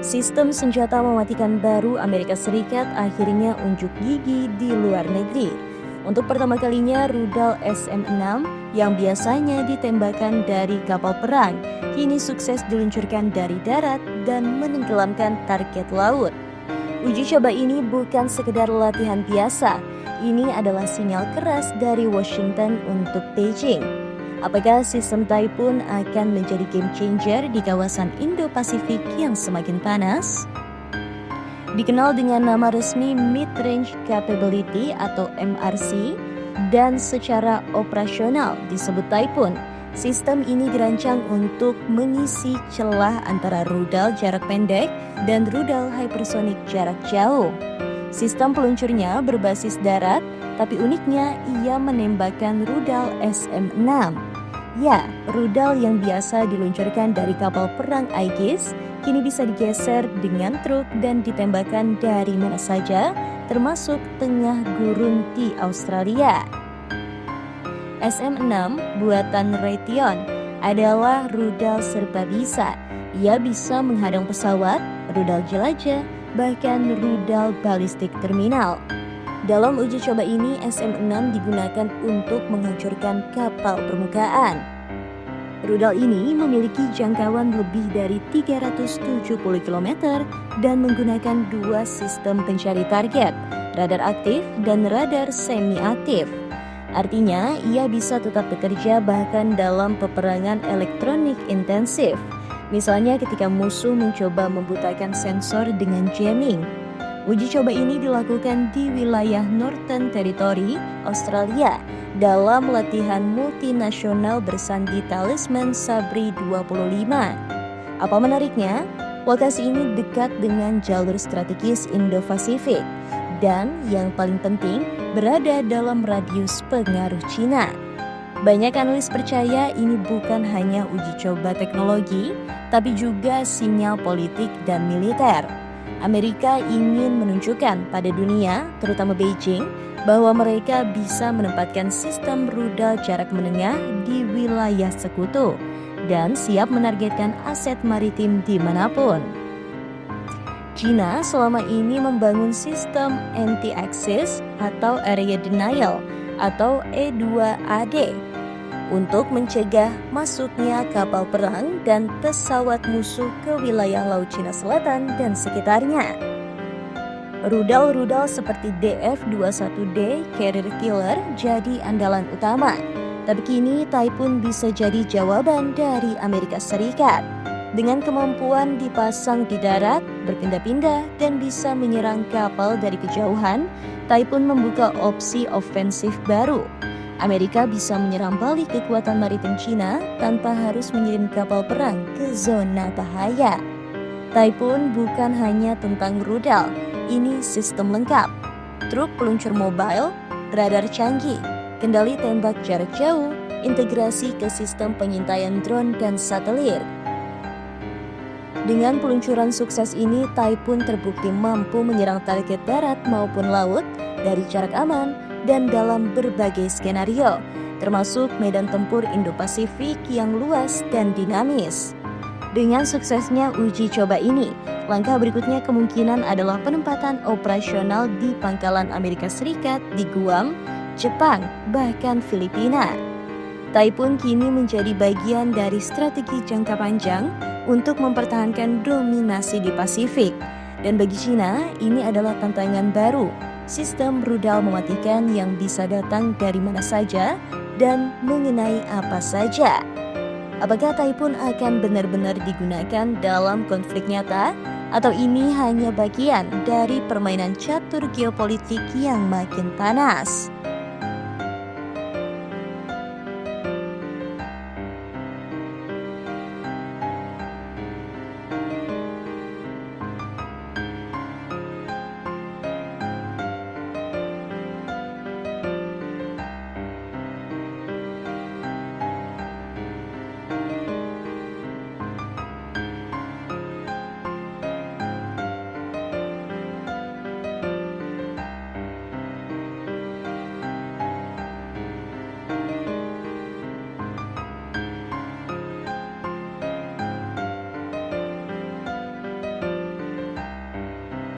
Sistem senjata mematikan baru Amerika Serikat akhirnya unjuk gigi di luar negeri. Untuk pertama kalinya, rudal SM-6 yang biasanya ditembakkan dari kapal perang kini sukses diluncurkan dari darat dan menenggelamkan target laut. Uji coba ini bukan sekedar latihan biasa, ini adalah sinyal keras dari Washington untuk Beijing. Apakah sistem Typhoon akan menjadi game changer di kawasan Indo-Pasifik yang semakin panas? Dikenal dengan nama resmi Mid-Range Capability atau MRC dan secara operasional disebut Typhoon, sistem ini dirancang untuk mengisi celah antara rudal jarak pendek dan rudal hypersonic jarak jauh. Sistem peluncurnya berbasis darat, tapi uniknya ia menembakkan rudal SM-6. Ya, rudal yang biasa diluncurkan dari kapal perang Aegis kini bisa digeser dengan truk dan ditembakkan dari mana saja, termasuk tengah gurun di Australia. SM-6 buatan Raytheon adalah rudal serba bisa. Ia bisa menghadang pesawat, rudal jelajah, bahkan rudal balistik terminal. Dalam uji coba ini, SM-6 digunakan untuk menghancurkan kapal permukaan. Rudal ini memiliki jangkauan lebih dari 370 km dan menggunakan dua sistem pencari target, radar aktif dan radar semi-aktif. Artinya, ia bisa tetap bekerja bahkan dalam peperangan elektronik intensif. Misalnya ketika musuh mencoba membutakan sensor dengan jamming. Uji coba ini dilakukan di wilayah Northern Territory, Australia, dalam latihan multinasional bersandi Talisman Sabri 25. Apa menariknya? Lokasi ini dekat dengan jalur strategis Indo-Pasifik dan yang paling penting berada dalam radius pengaruh Cina. Banyak analis percaya ini bukan hanya uji coba teknologi, tapi juga sinyal politik dan militer. Amerika ingin menunjukkan pada dunia, terutama Beijing, bahwa mereka bisa menempatkan sistem rudal jarak menengah di wilayah sekutu dan siap menargetkan aset maritim dimanapun. China selama ini membangun sistem anti-access atau area denial atau E2AD untuk mencegah masuknya kapal perang dan pesawat musuh ke wilayah Laut Cina Selatan dan sekitarnya. Rudal-rudal seperti DF-21D Carrier Killer jadi andalan utama, tapi kini Typhoon bisa jadi jawaban dari Amerika Serikat. Dengan kemampuan dipasang di darat, berpindah-pindah, dan bisa menyerang kapal dari kejauhan, Typhoon membuka opsi ofensif baru. Amerika bisa menyerang balik kekuatan maritim Cina tanpa harus mengirim kapal perang ke zona bahaya. Typhoon bukan hanya tentang rudal, ini sistem lengkap. Truk peluncur mobile, radar canggih, kendali tembak jarak jauh, integrasi ke sistem pengintaian drone dan satelit. Dengan peluncuran sukses ini, Typhoon terbukti mampu menyerang target darat maupun laut dari jarak aman dan dalam berbagai skenario, termasuk medan tempur Indo-Pasifik yang luas dan dinamis. Dengan suksesnya uji coba ini, langkah berikutnya kemungkinan adalah penempatan operasional di pangkalan Amerika Serikat di Guam, Jepang, bahkan Filipina. Typhoon kini menjadi bagian dari strategi jangka panjang untuk mempertahankan dominasi di Pasifik. Dan bagi Cina, ini adalah tantangan baru, sistem rudal mematikan yang bisa datang dari mana saja dan mengenai apa saja. Apakah Typhoon akan benar-benar digunakan dalam konflik nyata? Atau ini hanya bagian dari permainan catur geopolitik yang makin panas?